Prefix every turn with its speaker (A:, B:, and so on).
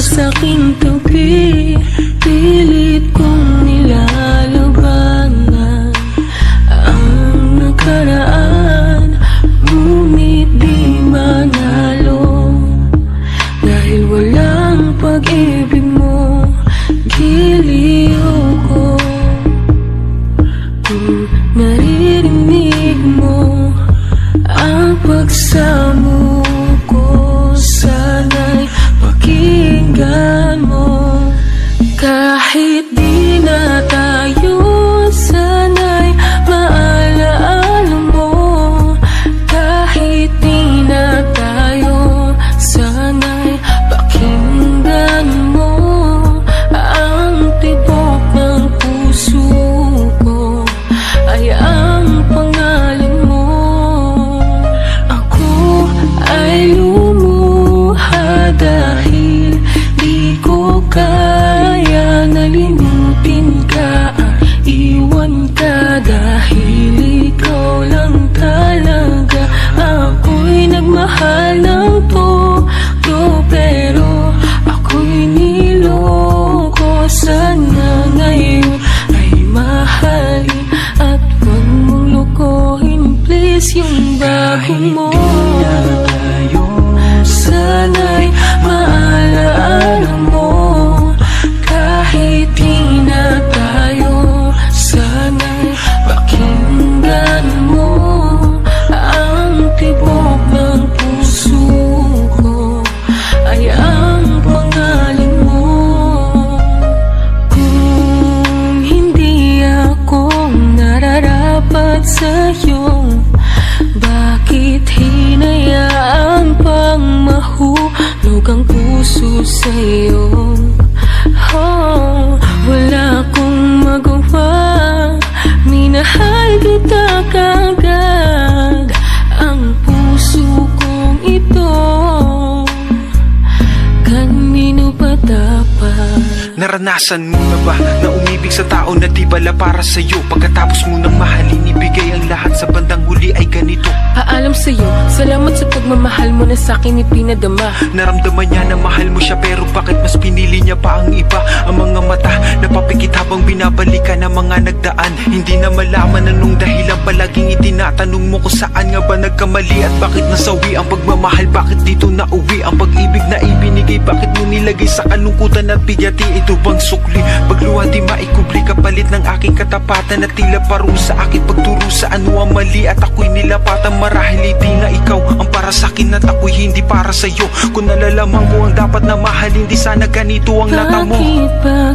A: saking tabi, pilit kong nilalabanan ang nakaraan, ngunit di manalo. Dahil walang pag-ibig mo, giliw ko. Kung naririnig mo ang pagsamo ko, sana'y pakinggan mo. Kahit di na tayo, sana'y maalaala mo. Kahit di na tayo, sana'y pakinggan mo. Ang tibok ng puso ko ay ang pangalan mo. Ako ay lumuha dahil di ko kaya nalimutin ka, iwan ka, dahil ikaw lang talaga. Ako'y nagmahal ng todo, pero ako'y niloko. Sana ngayon ay mahalin at huwag mong lokohin, please, yung bago mo. Sana'y maalaala mo. Kahit di na tayo, sana'y pakinggan mo. Ang tibok ng puso ko ay ang pangalan mo. Kung hindi ako nararapat sa'yo, bakit hinayaan pang mahulog ang puso sa'yo? Oh, wala akong magawa, minahal kita kagad. Ang puso kong ito, kanino pa dapat?
B: Naranasan mo na ba na umibig sa tao na di bala para sa'yo? Pagkatapos mo nang mahalin, ibigay ang lahat, sa bandang huli ay ganito.
A: Paalam sa'yo, salamat sa pagmamahal mo na sa'kin ipinadama.
B: Naramdaman niya na mahal mo siya, pero bakit mas pinili niya pa ang iba? Ang mga mata napapikit habang binabalikan ang mga nagdaan. Hindi na malaman anong dahilan, palaging itinatanong mo kung saan nga ba nagkamali at bakit nasawi ang pagmamahal. Bakit dito nauwi ang pag-ibig na ibinigay? Bakit mo nilagay sa kalungkutan at bigati? Ito bang sukli? Pagluha di maikubli, kapalit ng aking katapatan at tila parusa aking pagturo sa ano ang mali at ako'y nilapatan. Marahil hindi nga ikaw ang para sa'kin at ako'y hindi para sa'yo. Kung nalalaman mo ang dapat na mahalin, di sana ganito ang nata mo.
A: Bakit ba